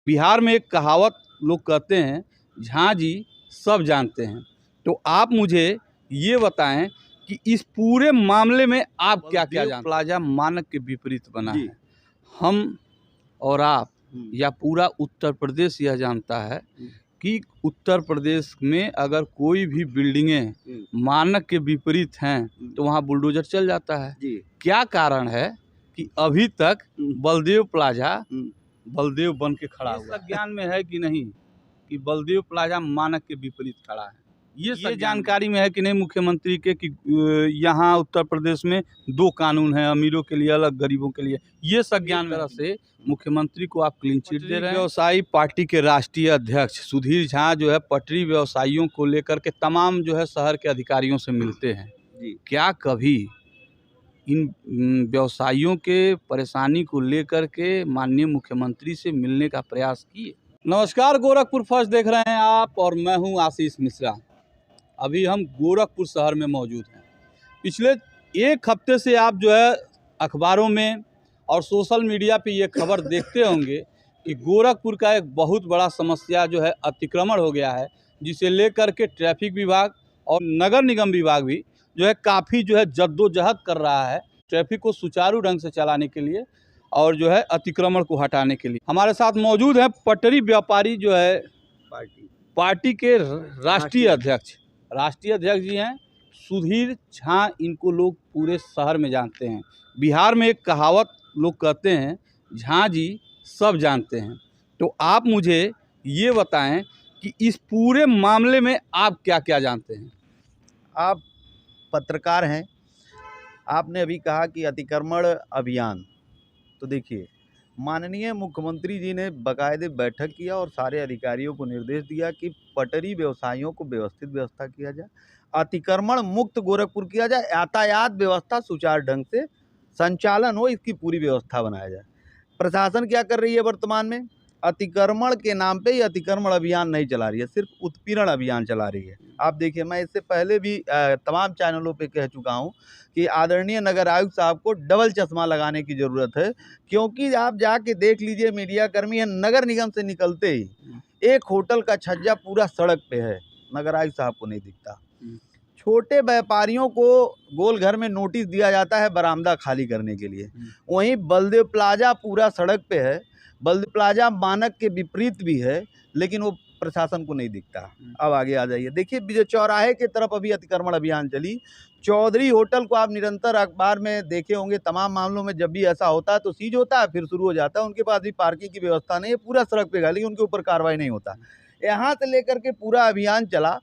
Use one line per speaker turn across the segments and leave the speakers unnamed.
बिहार में एक कहावत लोग कहते हैं, झांझी सब जानते हैं। तो आप मुझे ये बताएं कि इस पूरे मामले में आप क्या क्या जानते हैं? प्लाजा मानक के विपरीत बना है। हम और आप या पूरा उत्तर प्रदेश यह जानता है कि उत्तर प्रदेश में अगर कोई भी बिल्डिंगें मानक के विपरीत हैं तो वहाँ बुलडोजर चल जाता है। क्या कारण है कि अभी तक बलदेव प्लाजा बलदेव बन के खड़ा हुआ है? ज्ञान में है कि नहीं कि बलदेव प्लाजा मानक के विपरीत खड़ा है? ये जानकारी में है कि नहीं मुख्यमंत्री के कि यहाँ उत्तर प्रदेश में दो कानून हैं, अमीरों के लिए अलग, गरीबों के लिए? ये सब ज्ञान तरह से मुख्यमंत्री को आप क्लीन चिट दे रहे हैं। व्यवसायी पार्टी के राष्ट्रीय अध्यक्ष सुधीर झा जो है पटरी व्यवसायियों को लेकर के तमाम जो है शहर के अधिकारियों से मिलते हैं। क्या कभी इन व्यवसायियों के परेशानी को लेकर के माननीय मुख्यमंत्री से मिलने का प्रयास किए? नमस्कार, गोरखपुर फर्स्ट देख रहे हैं आप और मैं हूं आशीष मिश्रा। अभी हम गोरखपुर शहर में मौजूद हैं। पिछले एक हफ्ते से आप जो है अखबारों में और सोशल मीडिया पे ये खबर देखते होंगे कि गोरखपुर का एक बहुत बड़ा समस्या जो है अतिक्रमण हो गया है, जिसे लेकर के ट्रैफिक विभाग और नगर निगम विभाग भी जो है काफ़ी जो है जद्दोजहद कर रहा है ट्रैफिक को सुचारू ढंग से चलाने के लिए और जो है अतिक्रमण को हटाने के लिए। हमारे साथ मौजूद हैं पटरी व्यापारी जो है पार्टी के राष्ट्रीय अध्यक्ष जी हैं सुधीर झा। इनको लोग पूरे शहर में जानते हैं। बिहार में एक कहावत लोग कहते हैं, झांझी सब जानते हैं। तो आप मुझे ये बताएं कि इस पूरे मामले में आप क्या क्या जानते हैं?
आप पत्रकार हैं, आपने अभी कहा कि अतिक्रमण अभियान, तो देखिए माननीय मुख्यमंत्री जी ने बाकायदे बैठक किया और सारे अधिकारियों को निर्देश दिया कि पटरी व्यवसायियों को व्यवस्थित व्यवस्था किया जाए, अतिक्रमण मुक्त गोरखपुर किया जाए, यातायात व्यवस्था सुचारू ढंग से संचालन हो, इसकी पूरी व्यवस्था बनाया जाए। प्रशासन क्या कर रही है वर्तमान में? अतिक्रमण के नाम पे ये अतिक्रमण अभियान नहीं चला रही है, सिर्फ उत्पीड़न अभियान चला रही है। आप देखिए, मैं इससे पहले भी तमाम चैनलों पे कह चुका हूं कि आदरणीय नगर आयुक्त साहब को डबल चश्मा लगाने की ज़रूरत है, क्योंकि आप जाके देख लीजिए, मीडिया कर्मी है, नगर निगम से निकलते ही एक होटल का छज्जा पूरा सड़क पे है, नगर आयुक्त साहब को नहीं दिखता। छोटे व्यापारियों को गोल घर में नोटिस दिया जाता है बरामदा खाली करने के लिए, वहीं बलदेव प्लाजा पूरा सड़क पे है। बलदेव प्लाजा मानक के विपरीत भी है, लेकिन वो प्रशासन को नहीं दिखता। अब आगे आ जाइए, देखिए विजय चौराहे की तरफ अभी अतिक्रमण अभियान चली। चौधरी होटल को आप निरंतर अखबार में देखे होंगे, तमाम मामलों में जब भी ऐसा होता है तो सीज होता है, फिर शुरू हो जाता है। उनके पास भी पार्किंग की व्यवस्था नहीं है, पूरा सड़क पे है, लेकिन उनके ऊपर कार्रवाई नहीं होता। यहाँ से लेकर के पूरा अभियान चला,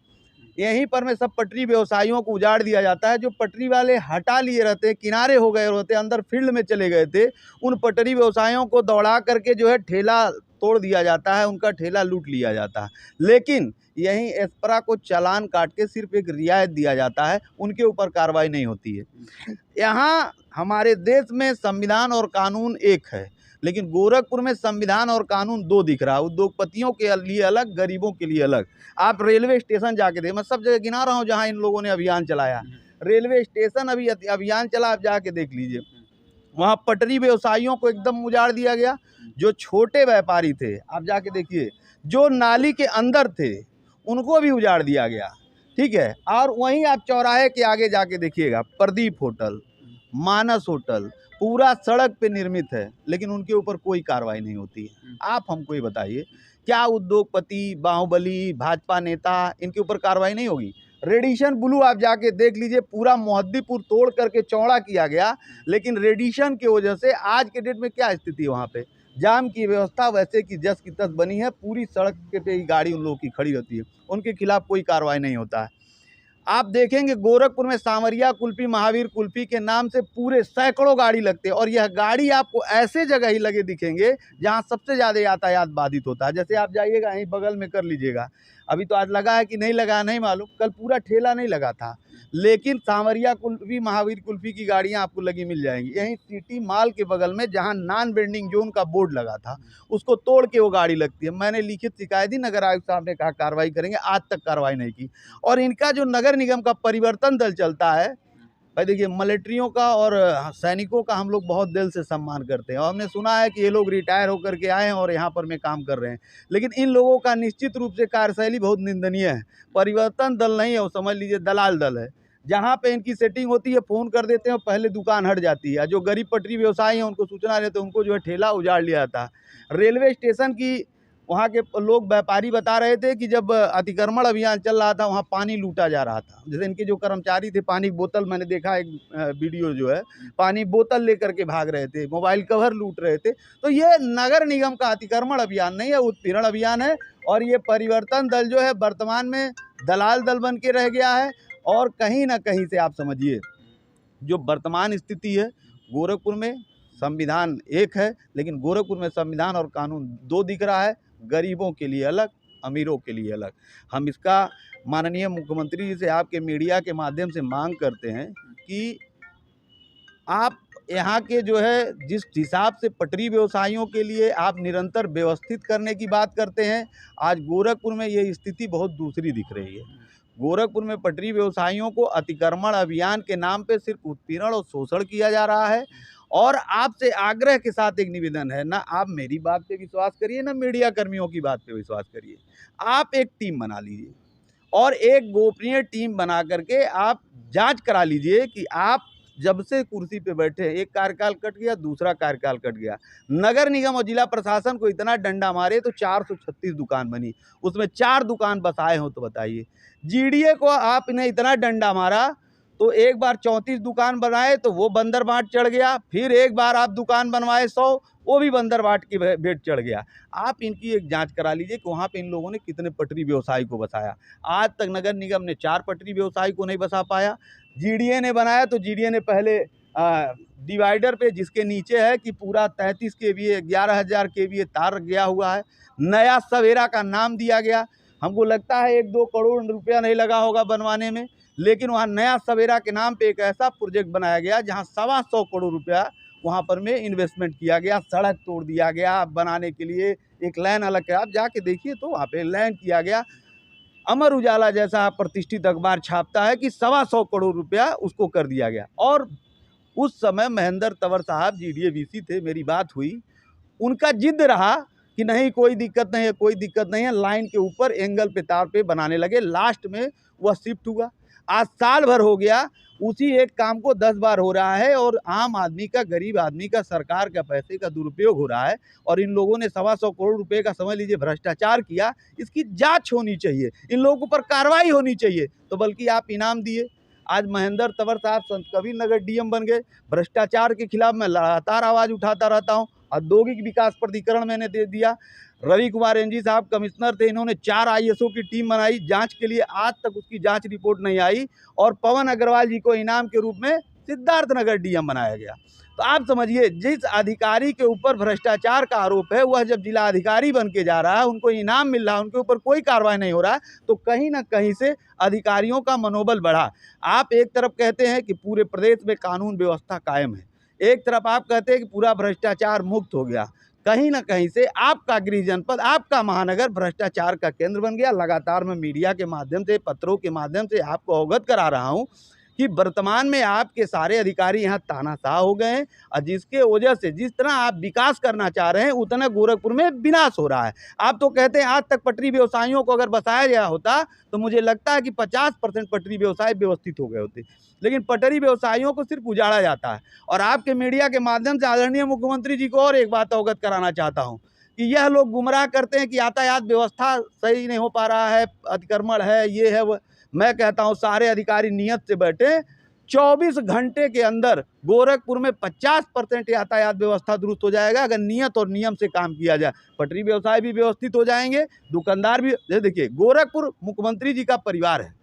यहीं पर में सब पटरी व्यवसायियों को उजाड़ दिया जाता है। जो पटरी वाले हटा लिए रहते, किनारे हो गए रहते, अंदर फील्ड में चले गए थे, उन पटरी व्यवसायियों को दौड़ा करके जो है ठेला तोड़ दिया जाता है, उनका ठेला लूट लिया जाता है। लेकिन यहीं एस्प्रा को चालान काट के सिर्फ एक रियायत दिया जाता है, उनके ऊपर कार्रवाई नहीं होती है। यहाँ हमारे देश में संविधान और कानून एक है, लेकिन गोरखपुर में संविधान और कानून दो दिख रहा है, उद्योगपतियों के लिए अलग, गरीबों के लिए अलग। आप रेलवे स्टेशन जाके देख, मैं सब जगह गिना रहा हूँ जहाँ इन लोगों ने अभियान चलाया। रेलवे स्टेशन अभी अभियान चला, आप जाके देख लीजिए, वहाँ पटरी व्यवसायियों को एकदम उजाड़ दिया गया। जो छोटे व्यापारी थे, आप जाके देखिए, जो नाली के अंदर थे उनको भी उजाड़ दिया गया, ठीक है। और वहीं आप चौराहे के आगे जाके देखिएगा, प्रदीप होटल, मानस होटल पूरा सड़क पे निर्मित है, लेकिन उनके ऊपर कोई कार्रवाई नहीं होती है। आप हमको ये बताइए, क्या उद्योगपति, बाहुबली, भाजपा नेता, इनके ऊपर कार्रवाई नहीं होगी? रेडिशन ब्लू आप जाके देख लीजिए, पूरा मोहद्दीपुर तोड़ करके चौड़ा किया गया, लेकिन रेडिशन की वजह से आज के डेट में क्या स्थिति है, वहाँ पे जाम की व्यवस्था वैसे की जस की तस बनी है, पूरी सड़क पे ही गाड़ी उन लोगों की खड़ी रहती है, उनके खिलाफ कोई कार्रवाई नहीं होता है। आप देखेंगे गोरखपुर में सांवरिया कुल्फी, महावीर कुल्फी के नाम से पूरे सैकड़ों गाड़ी लगते हैं, और यह गाड़ी आपको ऐसे जगह ही लगे दिखेंगे जहां सबसे ज़्यादा यातायात बाधित होता है। जैसे आप जाइएगा, यहीं बगल में कर लीजिएगा, अभी तो आज लगा है कि नहीं लगा नहीं मालूम, कल पूरा ठेला नहीं लगा था, लेकिन सांवरिया कुल्फी, महावीर कुल्फी की गाड़ियां आपको लगी मिल जाएंगी। यहीं सिटी मॉल के बगल में जहां नॉन वेंडिंग जोन का बोर्ड लगा था, उसको तोड़ के वो गाड़ी लगती है। मैंने लिखित शिकायत दी, नगर आयुक्त साहब ने कहा कार्रवाई करेंगे, आज तक कार्रवाई नहीं की। और इनका जो नगर निगम का परिवर्तन दल चलता है, भाई देखिए, मिलिट्रियों का और सैनिकों का हम लोग बहुत दिल से सम्मान करते हैं और हमने सुना है कि ये लोग रिटायर होकर के आए हैं और यहाँ पर में काम कर रहे हैं, लेकिन इन लोगों का निश्चित रूप से कार्यशैली बहुत निंदनीय है। परिवर्तन दल नहीं है, वो समझ लीजिए दलाल दल है। जहाँ पे इनकी सेटिंग होती है फ़ोन कर देते हैं और पहले दुकान हट जाती है। जो गरीब पटरी व्यवसायी हैं उनको सूचना देते हैं, उनको जो है ठेला उजाड़ लिया जाता है। रेलवे स्टेशन की वहाँ के लोग व्यापारी बता रहे थे कि जब अतिक्रमण अभियान चल रहा था वहाँ पानी लूटा जा रहा था। जैसे इनके जो कर्मचारी थे, पानी की बोतल, मैंने देखा एक वीडियो जो है, पानी बोतल लेकर के भाग रहे थे, मोबाइल कवर लूट रहे थे। तो ये नगर निगम का अतिक्रमण अभियान नहीं है, उत्पीड़न अभियान है। और ये परिवर्तन दल जो है वर्तमान में दलाल दल बन के रह गया है। और कहीं ना कहीं से आप समझिए, जो वर्तमान स्थिति है, गोरखपुर में संविधान एक है, लेकिन गोरखपुर में संविधान और कानून दो दिख रहा है। गरीबों के लिए अलग, अमीरों के लिए अलग। हम इसका माननीय मुख्यमंत्री जी से आपके मीडिया के माध्यम से मांग करते हैं कि आप यहाँ के जो है जिस हिसाब से पटरी व्यवसायियों के लिए आप निरंतर व्यवस्थित करने की बात करते हैं, आज गोरखपुर में ये स्थिति बहुत दूसरी दिख रही है। गोरखपुर में पटरी व्यवसायियों को अतिक्रमण अभियान के नाम पे सिर्फ उत्पीड़न और शोषण किया जा रहा है। और आपसे आग्रह के साथ एक निवेदन है, ना आप मेरी बात पे विश्वास करिए, ना मीडिया कर्मियों की बात पे विश्वास करिए। आप एक टीम बना लीजिए और एक गोपनीय टीम बना करके आप जांच करा लीजिए कि आप जब से कुर्सी पे बैठे, एक कार्यकाल कट गया, दूसरा कार्यकाल कट गया, नगर निगम और जिला प्रशासन को इतना डंडा मारे तो 436 दुकान बनी, उसमें 4 दुकान बसाए हो तो बताइए। जीडीए को आपने इतना डंडा मारा तो एक बार 34 दुकान बनाए तो वो बंदरबाट चढ़ गया, फिर एक बार आप दुकान बनवाए 100, वो भी बंदरबाट की भेंट चढ़ गया। आप इनकी एक जांच करा लीजिए कि वहाँ पे इन लोगों ने कितने पटरी व्यवसायी को बसाया। आज तक नगर निगम ने 4 पटरी व्यवसायी को नहीं बसा पाया। जीडीए ने बनाया तो जीडीए ने पहले डिवाइडर पे, जिसके नीचे है कि पूरा 33 केवीए 11,000 केवीए तार गया हुआ है, नया सवेरा का नाम दिया गया। हमको लगता है 1-2 करोड़ रुपया नहीं लगा होगा बनवाने में, लेकिन वहाँ नया सवेरा के नाम पे एक ऐसा प्रोजेक्ट बनाया गया जहाँ 125 करोड़ रुपया वहाँ पर में इन्वेस्टमेंट किया गया। सड़क तोड़ दिया गया बनाने के लिए, एक लाइन अलग है, आप जाके देखिए तो वहाँ पे लाइन किया गया। अमर उजाला जैसा प्रतिष्ठित अखबार छापता है कि 125 करोड़ रुपया उसको कर दिया गया। और उस समय महेंद्र तंवर साहब जीडीए वीसी थे, मेरी बात हुई, उनका जिद रहा कि नहीं कोई दिक्कत नहीं है, कोई दिक्कत नहीं है, लाइन के ऊपर एंगल पे तार पे बनाने लगे। लास्ट में वह शिफ्ट हुआ। आज साल भर हो गया, उसी एक काम को 10 बार हो रहा है और आम आदमी का, गरीब आदमी का, सरकार का पैसे का दुरुपयोग हो रहा है। और इन लोगों ने 125 करोड़ रुपए का, समझ लीजिए, भ्रष्टाचार किया। इसकी जांच होनी चाहिए, इन लोगों पर कार्रवाई होनी चाहिए। तो बल्कि आप इनाम दिए। आज महेंद्र तंवर साहब संत कबीर नगर डीएम बन गए। भ्रष्टाचार के खिलाफ मैं लगातार आवाज़ उठाता रहता हूँ। औद्योगिक विकास प्राधिकरण मैंने दे दिया। रवि कुमार एनजी साहब कमिश्नर थे, इन्होंने 4 आईएसओ की टीम बनाई जांच के लिए, आज तक उसकी जांच रिपोर्ट नहीं आई। और पवन अग्रवाल जी को इनाम के रूप में सिद्धार्थनगर डीएम बनाया गया। तो आप समझिए, जिस अधिकारी के ऊपर भ्रष्टाचार का आरोप है, वह जब जिला अधिकारी बन के जा रहा है, उनको इनाम मिल रहा है, उनके ऊपर कोई कार्रवाई नहीं हो रहा है, तो कहीं ना कहीं से अधिकारियों का मनोबल बढ़ा। आप एक तरफ कहते हैं कि पूरे प्रदेश में कानून व्यवस्था कायम है, एक तरफ आप कहते हैं कि पूरा भ्रष्टाचार मुक्त हो गया। कहीं ना कहीं से आपका गृह जनपद, आपका महानगर भ्रष्टाचार का केंद्र बन गया। लगातार मैं मीडिया के माध्यम से, पत्रों के माध्यम से आपको अवगत करा रहा हूं कि वर्तमान में आपके सारे अधिकारी यहाँ तानाशाह हो गए हैं। और जिसके वजह से जिस तरह आप विकास करना चाह रहे हैं, उतना गोरखपुर में विनाश हो रहा है। आप तो कहते हैं आज तक पटरी व्यवसायियों को अगर बसाया गया होता तो मुझे लगता है कि 50% पटरी व्यवसाय व्यवस्थित हो गए होते, लेकिन पटरी व्यवसायियों को सिर्फ उजाड़ा जाता है। और आपके मीडिया के माध्यम से आदरणीय मुख्यमंत्री जी को और एक बात अवगत कराना चाहता हूँ कि यह लोग गुमराह करते हैं कि यातायात व्यवस्था सही नहीं हो पा रहा है, अतिक्रमण है, ये है वो। मैं कहता हूं सारे अधिकारी नियत से बैठे, 24 घंटे के अंदर गोरखपुर में 50% यातायात व्यवस्था दुरुस्त हो जाएगा अगर नियत और नियम से काम किया जाए। पटरी व्यवसाय भी व्यवस्थित हो जाएंगे, दुकानदार भी। देखिए, गोरखपुर मुख्यमंत्री जी का परिवार है।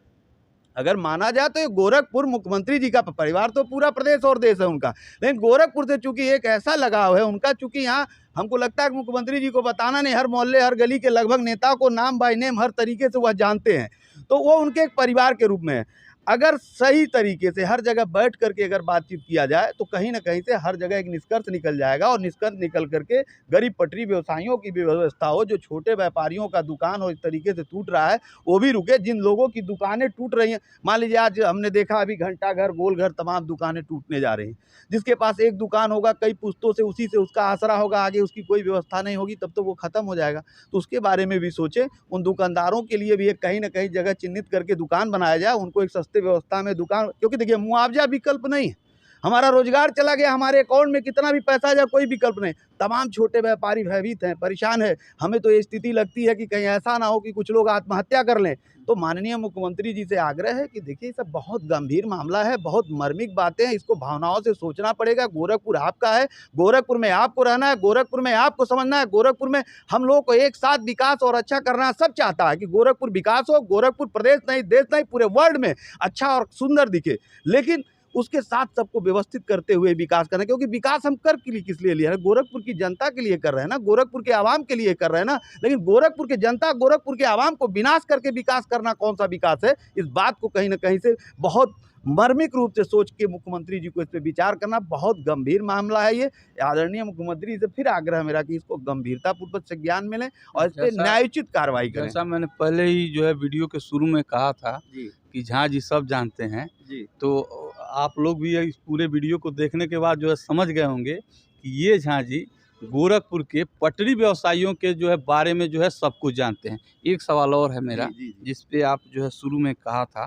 अगर माना जाए तो गोरखपुर मुख्यमंत्री जी का परिवार, तो पूरा प्रदेश और देश है उनका, लेकिन गोरखपुर से चूंकि एक ऐसा लगाव है उनका, चूंकि यहाँ हमको लगता है कि मुख्यमंत्री जी को बताना नहीं, हर मोहल्ले हर गली के लगभग नेता को नाम बाय नेम हर तरीके से वह जानते हैं, तो वो उनके एक परिवार के रूप में है। अगर सही तरीके से हर जगह बैठ करके अगर बातचीत किया जाए तो कहीं ना कहीं से हर जगह एक निष्कर्ष निकल जाएगा, और निष्कर्ष निकल करके गरीब पटरी व्यवसायियों की भी व्यवस्था हो, जो छोटे व्यापारियों का दुकान हो इस तरीके से टूट रहा है वो भी रुके। जिन लोगों की दुकानें टूट रही हैं, मान लीजिए आज हमने देखा अभी घंटाघर, गोलघर, तमाम दुकानें टूटने जा रही हैं। जिसके पास एक दुकान होगा, कई पुश्तों से उसी से उसका आसरा होगा, आगे उसकी कोई व्यवस्था नहीं होगी, तब तो वो खत्म हो जाएगा। तो उसके बारे में भी सोचें, उन दुकानदारों के लिए भी एक कहीं ना कहीं जगह चिन्हित करके दुकान बनाया जाए, उनको एक सस्ते व्यवस्था में दुकान, क्योंकि देखिए मुआवजा विकल्प नहीं है। हमारा रोजगार चला गया, हमारे अकाउंट में कितना भी पैसा आ जाए कोई विकल्प नहीं। तमाम छोटे व्यापारी भयभीत हैं, परेशान है। हमें तो ये स्थिति लगती है कि कहीं ऐसा ना हो कि कुछ लोग आत्महत्या कर लें। तो माननीय मुख्यमंत्री जी से आग्रह है कि देखिए, ये सब बहुत गंभीर मामला है, बहुत मर्मिक बातें हैं, इसको भावनाओं से सोचना पड़ेगा। गोरखपुर आपका है, गोरखपुर में आपको रहना है, गोरखपुर में आपको समझना है। गोरखपुर में हम लोग को एक साथ विकास और अच्छा करना सब चाहता है कि गोरखपुर विकास हो, गोरखपुर प्रदेश नहीं, देश नहीं, पूरे वर्ल्ड में अच्छा और सुंदर दिखे। लेकिन उसके साथ सबको व्यवस्थित करते हुए विकास करना, क्योंकि विकास हम कर के लिए किस लिए लिया है? गोरखपुर की जनता के लिए कर रहे हैं ना, गोरखपुर के आवाम के लिए कर रहे हैं ना। लेकिन गोरखपुर के जनता, गोरखपुर के आवाम को विनाश करके विकास करना कौन सा विकास है? इस बात को कहीं ना कहीं से बहुत मर्मिक रूप से सोच के मुख्यमंत्री जी को इस पर विचार करना, बहुत गंभीर मामला है ये। आदरणीय मुख्यमंत्री से फिर आग्रह मेरा कि इसको गंभीरतापूर्वक संज्ञान में लें और इस पर न्यायोचित कार्रवाई करें।
जैसा मैंने पहले ही जो है वीडियो के शुरू में कहा था कि झा जी सब जानते हैं
जी,
तो आप लोग भी इस पूरे वीडियो को देखने के बाद जो है समझ गए होंगे कि ये झा जी गोरखपुर के पटरी व्यवसायियों के जो है बारे में जो है सब कुछ जानते हैं। एक सवाल और है मेरा, जिस पे आप जो है शुरू में कहा था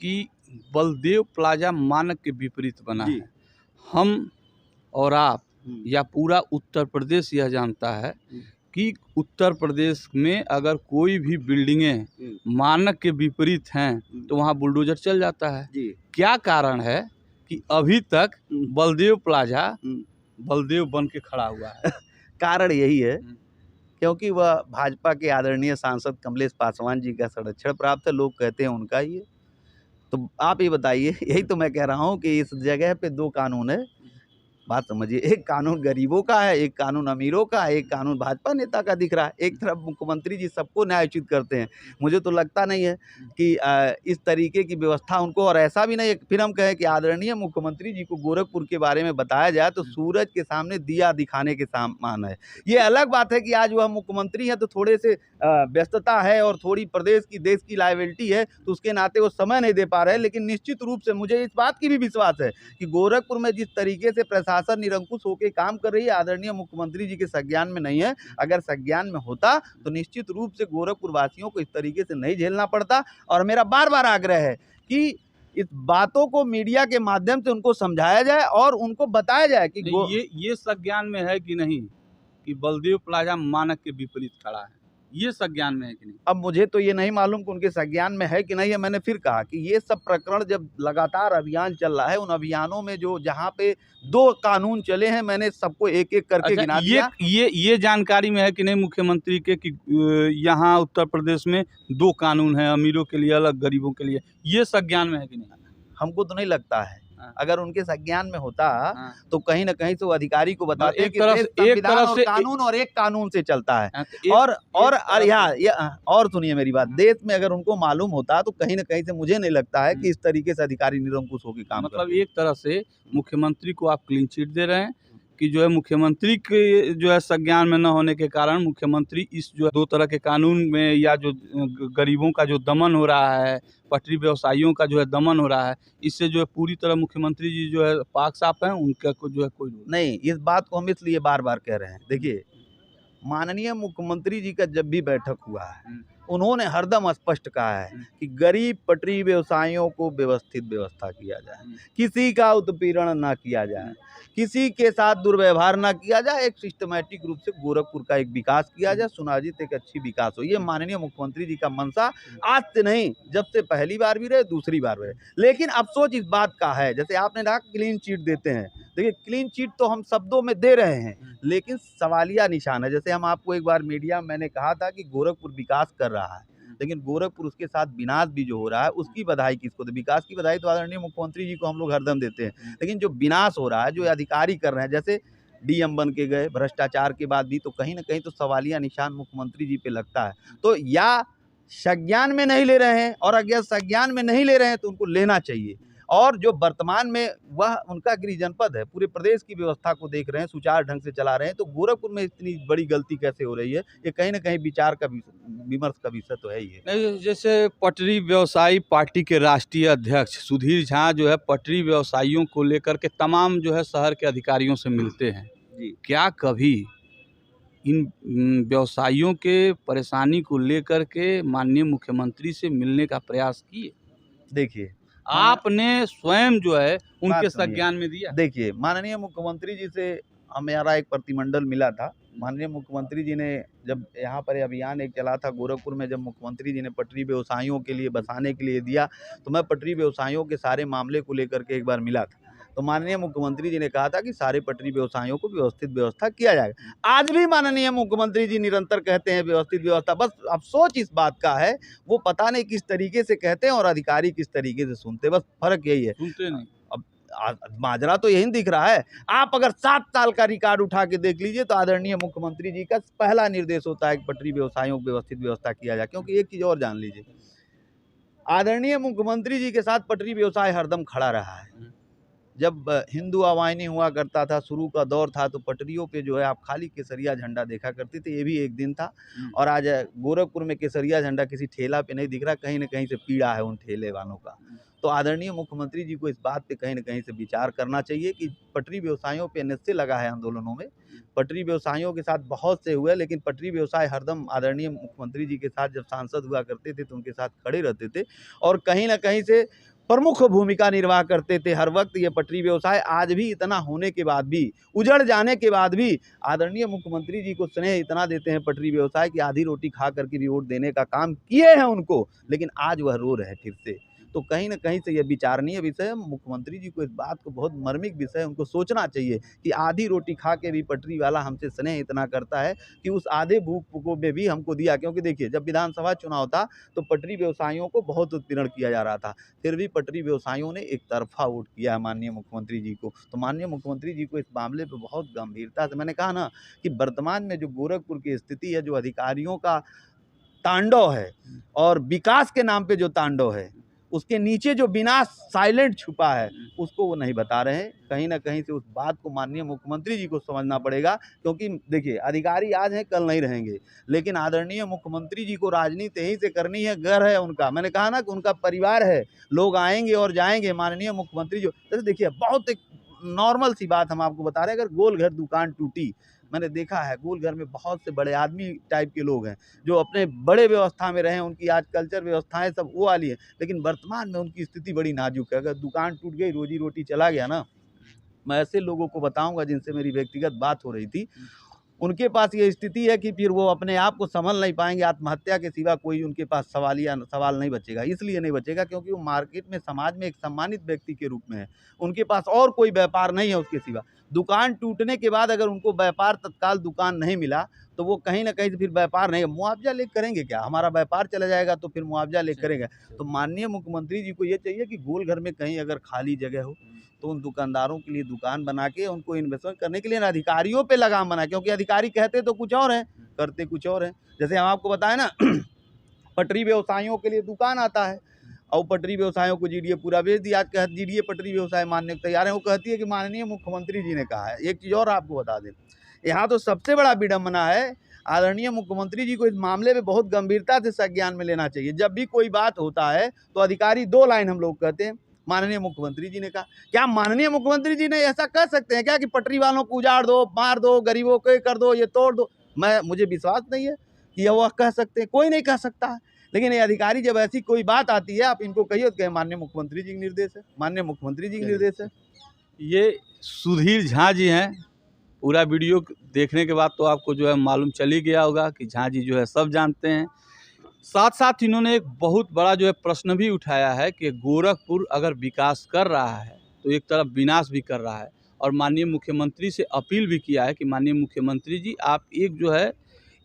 कि बलदेव प्लाजा मानक के विपरीत बना है। हम और आप या पूरा उत्तर प्रदेश यह जानता है कि उत्तर प्रदेश में अगर कोई भी बिल्डिंगें मानक के विपरीत हैं तो वहाँ बुलडोजर चल जाता है। क्या कारण है कि अभी तक बलदेव प्लाजा बलदेव बन के खड़ा हुआ है?
कारण यही है क्योंकि वह भाजपा के आदरणीय सांसद कमलेश पासवान जी का संरक्षण प्राप्त है। लोग कहते हैं उनका ही है। तो आप ये बताइए, यही तो मैं कह रहा हूँ कि इस जगह पे दो कानून है। बात समझिए, एक कानून गरीबों का है, एक कानून अमीरों का है, एक कानून भाजपा नेता का दिख रहा है। एक तरफ मुख्यमंत्री जी सबको न्यायोचित करते हैं। मुझे तो लगता नहीं है कि इस तरीके की व्यवस्था उनको, और ऐसा भी नहीं है फिर हम कहें कि आदरणीय मुख्यमंत्री जी को गोरखपुर के बारे में बताया जाए तो सूरज के सामने दिया दिखाने के समान है। ये अलग बात है कि आज वह मुख्यमंत्री हैं तो थोड़े से व्यस्तता है और थोड़ी प्रदेश की, देश की लायबिलिटी है, तो उसके नाते वो समय नहीं दे पा रहे हैं। लेकिन निश्चित रूप से मुझे इस बात की भी विश्वास है कि गोरखपुर में जिस तरीके से प्रशासन निरंकुश होकर काम कर रही है, आदरणीय मुख्यमंत्री जी के संज्ञान में नहीं है। अगर संज्ञान में होता तो निश्चित रूप से गोरखपुर वासियों को इस तरीके से नहीं झेलना पड़ता। और मेरा बार बार आग्रह है कि इस बातों को मीडिया के माध्यम से उनको समझाया जाए और उनको बताया जाए कि
ये संज्ञान में है कि नहीं कि बलदेव प्लाजा मानक के विपरीत खड़ा है? ये संज्ञान में है कि नहीं?
अब मुझे तो ये नहीं मालूम कि उनके संज्ञान में है कि नहीं है। मैंने फिर कहा कि ये सब प्रकरण जब लगातार अभियान चल रहा है, उन अभियानों में जो जहाँ पे दो कानून चले हैं, मैंने सबको एक एक करके गिना दिया।
ये जानकारी में है कि नहीं मुख्यमंत्री के कि यहाँ उत्तर प्रदेश में दो कानून हैं, अमीरों के लिए अलग, गरीबों के लिए? ये संज्ञान में है कि नहीं?
हमको तो नहीं लगता है। अगर उनके संज्ञान में होता तो कहीं ना कहीं से वो अधिकारी को बताते कि एक तरफ से कानून और एक कानून से चलता है। और सुनिए मेरी बात, देश में अगर उनको मालूम होता तो कहीं ना कहीं से मुझे नहीं लगता है कि इस तरीके से अधिकारी निरंकुश होकर काम करते।
मतलब एक तरह से मुख्यमंत्री को आप क्लीन चिट दे रहे हैं कि जो है मुख्यमंत्री के जो है संज्ञान में न होने के कारण मुख्यमंत्री इस जो दो तरह के कानून में, या जो गरीबों का जो दमन हो रहा है, पटरी व्यवसायियों का जो है दमन हो रहा है, इससे जो है पूरी तरह मुख्यमंत्री जी जो है पाक साफ हैं, उनका जो है कोई
नहीं। इस बात को हम इसलिए बार बार कह रहे हैं, देखिए माननीय मुख्यमंत्री जी का जब भी बैठक हुआ है उन्होंने हरदम स्पष्ट कहा है कि गरीब पटरी व्यवसायियों को व्यवस्थित व्यवस्था किया जाए, किसी का उत्पीड़न ना किया जाए, किसी के साथ दुर्व्यवहार ना किया जाए, एक सिस्टमैटिक रूप से गोरखपुर का एक विकास किया जाए, सुनाजित एक अच्छी विकास हो। ये माननीय मुख्यमंत्री जी का मंशा आज से नहीं, जब से पहली बार भी रहे, दूसरी बार रहे। लेकिन अफसोस इस बात का है, जैसे आपने कहा क्लीन चिट देते हैं, देखिए क्लीन चिट तो हम शब्दों में दे रहे हैं, लेकिन सवालिया निशान है। जैसे हम आपको एक बार मीडिया मैंने कहा था कि गोरखपुर विकास कर रहा है, लेकिन गोरखपुर उसके साथ विनाश भी जो हो रहा है उसकी बधाई किसको दे? विकास की बधाई तो आदरणीय मुख्यमंत्री जी को हम लोग हरदम देते हैं, लेकिन जो विनाश हो रहा है, जो अधिकारी कर रहे हैं, जैसे डीएम बन के गए भ्रष्टाचार के बाद भी, तो कहीं ना कहीं तो सवालिया निशान मुख्यमंत्री जी पे लगता है। तो या संज्ञान में नहीं ले रहे हैं, और अगर संज्ञान में नहीं ले रहे हैं तो उनको लेना चाहिए। और जो वर्तमान में वह उनका गृह जनपद है, पूरे प्रदेश की व्यवस्था को देख रहे हैं, सुचारू ढंग से चला रहे हैं, तो गोरखपुर में इतनी बड़ी गलती कैसे हो रही है, ये कहीं ना कहीं विचार का विमर्श का विषय तो है ही है।
नहीं, जैसे पटरी व्यवसायी पार्टी के राष्ट्रीय अध्यक्ष सुधीर झा जो है पटरी व्यवसायियों को लेकर के तमाम जो है शहर के अधिकारियों से मिलते हैं
जी,
क्या कभी इन व्यवसायियों के परेशानी को लेकर के माननीय मुख्यमंत्री से मिलने का प्रयास किए?
देखिए
आपने स्वयं जो है उनके
बात सुनिए।
संज्ञान में दिया?
देखिए, माननीय मुख्यमंत्री जी से हमारा एक प्रतिमंडल मिला था। माननीय मुख्यमंत्री जी ने जब यहाँ पर ये अभियान एक चला था गोरखपुर में, जब मुख्यमंत्री जी ने पटरी व्यवसायियों के लिए बसाने के लिए दिया, तो मैं पटरी व्यवसायियों के सारे मामले को लेकर के एक बार मिला था। तो माननीय मुख्यमंत्री जी ने कहा था कि सारे पटरी व्यवसायियों को व्यवस्थित व्यवस्था किया जाएगा। आज भी माननीय मुख्यमंत्री जी निरंतर कहते हैं व्यवस्थित व्यवस्था, बस अफसोस इस बात का है वो पता नहीं किस तरीके से कहते हैं और अधिकारी किस तरीके से सुनते हैं, बस फर्क यही है।
सुनते नहीं।
माजरा तो यही दिख रहा है। आप अगर 7 साल का रिकॉर्ड उठा के देख लीजिए तो आदरणीय मुख्यमंत्री जी का पहला निर्देश होता है कि पटरी व्यवसायियों को व्यवस्थित व्यवस्था किया जाए। क्योंकि एक चीज और जान लीजिए, आदरणीय मुख्यमंत्री जी के साथ पटरी व्यवसाय हरदम खड़ा रहा है। जब हिंदू अवाइनी हुआ करता था, शुरू का दौर था, तो पटरियों पे जो है आप खाली केसरिया झंडा देखा करते थे, ये भी एक दिन था। और आज गोरखपुर में केसरिया झंडा किसी ठेला पे नहीं दिख रहा, कहीं ना कहीं से पीड़ा है उन ठेले वालों का। तो आदरणीय मुख्यमंत्री जी को इस बात पे कहीं ना कहीं से विचार करना चाहिए कि पटरी व्यवसायियों पे निश्चय लगा है आंदोलनों में, पटरी व्यवसायियों के साथ बहुत से हुए, लेकिन पटरी व्यवसाय हरदम आदरणीय मुख्यमंत्री जी के साथ जब सांसद हुआ करते थे तो उनके साथ खड़े रहते थे और कहीं ना कहीं से प्रमुख भूमिका निर्वाह करते थे हर वक्त। ये पटरी व्यवसाय आज भी इतना होने के बाद भी, उजड़ जाने के बाद भी आदरणीय मुख्यमंत्री जी को स्नेह इतना देते हैं पटरी व्यवसाय कि आधी रोटी खा करके भी वोट देने का काम किए हैं उनको, लेकिन आज वह रो रहे फिर से। तो कहीं ना कहीं से यह विचारणीय विषय है। मुख्यमंत्री जी को इस बात को बहुत मर्मिक विषय है, उनको सोचना चाहिए कि आधी रोटी खा के भी पटरी वाला हमसे स्नेह इतना करता है कि उस आधे भूख को में भी हमको दिया। क्योंकि देखिए, जब विधानसभा चुनाव था तो पटरी व्यवसायियों को बहुत उत्पीड़न किया जा रहा था, फिर भी पटरी व्यवसायियों ने एक तरफा वोट किया है माननीय मुख्यमंत्री जी को। तो माननीय मुख्यमंत्री जी को इस मामले पर बहुत गंभीरता से, मैंने कहा ना कि वर्तमान में जो गोरखपुर की स्थिति है, जो अधिकारियों का तांडव है और विकास के नाम पे जो तांडव है, उसके नीचे जो विनाश साइलेंट छुपा है, उसको वो नहीं बता रहे हैं। कहीं ना कहीं से उस बात को माननीय मुख्यमंत्री जी को समझना पड़ेगा। क्योंकि देखिए, अधिकारी आज हैं कल नहीं रहेंगे, लेकिन आदरणीय मुख्यमंत्री जी को राजनीति यहीं से करनी है, घर है उनका। मैंने कहा ना कि उनका परिवार है, लोग आएंगे और जाएंगे। माननीय मुख्यमंत्री जो, जैसे देखिए, बहुत एक नॉर्मल सी बात हम आपको बता रहे हैं, अगर गोल घर दुकान टूटी, मैंने देखा है गोल घर में बहुत से बड़े आदमी टाइप के लोग हैं जो अपने बड़े व्यवस्था में रहे, उनकी आज कल्चर व्यवस्थाएं सब वो वाली है, लेकिन वर्तमान में उनकी स्थिति बड़ी नाजुक है। अगर दुकान टूट गई, रोजी रोटी चला गया ना, मैं ऐसे लोगों को बताऊंगा जिनसे मेरी व्यक्तिगत बात हो रही थी, उनके पास ये स्थिति है कि फिर वो अपने आप को संभल नहीं पाएंगे। आत्महत्या के सिवा कोई उनके पास सवाल नहीं बचेगा। इसलिए नहीं बचेगा क्योंकि वो मार्केट में, समाज में एक सम्मानित व्यक्ति के रूप में है, उनके पास और कोई व्यापार नहीं है उसके सिवा। दुकान टूटने के बाद अगर उनको व्यापार तत्काल दुकान नहीं मिला तो वो कहीं ना कहीं से फिर व्यापार नहीं, मुआवजा ले करेंगे क्या? हमारा व्यापार चला जाएगा तो फिर मुआवजा ले करेंगे। तो माननीय मुख्यमंत्री जी को ये चाहिए कि गोल घर में कहीं अगर खाली जगह हो तो उन दुकानदारों के लिए दुकान बना के उनको इन्वेस्टमेंट करने के लिए अधिकारियों पे लगाम बना, क्योंकि अधिकारी कहते तो कुछ और है, करते कुछ और है। जैसे हम आपको बताएं ना पटरी व्यवसायियों के लिए दुकान आता है और पटरी व्यवसायों को जीडीए पूरा बेच दिया। आज कह जीडीए पटरी व्यवसाय मानने को तैयार है। वो कहती है कि माननीय मुख्यमंत्री जी ने कहा है। एक चीज़ और आपको बता दें, यहाँ तो सबसे बड़ा विडम्बना है, आदरणीय मुख्यमंत्री जी को इस मामले में बहुत गंभीरता से संज्ञान में लेना चाहिए। जब भी कोई बात होता है तो अधिकारी 2 लाइन हम लोग कहते हैं, माननीय मुख्यमंत्री जी ने कहा। क्या माननीय मुख्यमंत्री जी ने ऐसा कह सकते हैं क्या कि पटरी वालों को उजाड़ दो, मार दो, गरीबों को कर दो, ये तोड़ दो? मुझे विश्वास नहीं है कि वह कह सकते हैं, कोई नहीं कह सकता है। लेकिन ये अधिकारी जब ऐसी कोई बात आती है, आप इनको कहिए तो माननीय मुख्यमंत्री जी का निर्देश है, माननीय मुख्यमंत्री जी का निर्देश है।
ये सुधीर झा जी हैं। पूरा वीडियो देखने के बाद तो आपको जो है मालूम चल ही गया होगा कि झा जी जो है सब जानते हैं। साथ साथ इन्होंने एक बहुत बड़ा जो है प्रश्न भी उठाया है कि गोरखपुर अगर विकास कर रहा है तो एक तरफ विनाश भी कर रहा है, और माननीय मुख्यमंत्री से अपील भी किया है कि माननीय मुख्यमंत्री जी आप एक जो है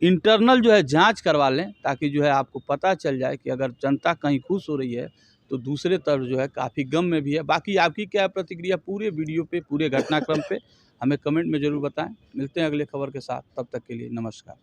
इंटरनल जो है जांच करवा लें, ताकि जो है आपको पता चल जाए कि अगर जनता कहीं खुश हो रही है तो दूसरे तरफ जो है काफ़ी गम में भी है। बाकी आपकी क्या प्रतिक्रिया पूरे वीडियो पे, पूरे घटनाक्रम पे हमें कमेंट में ज़रूर बताएं। मिलते हैं अगले खबर के साथ, तब तक के लिए नमस्कार।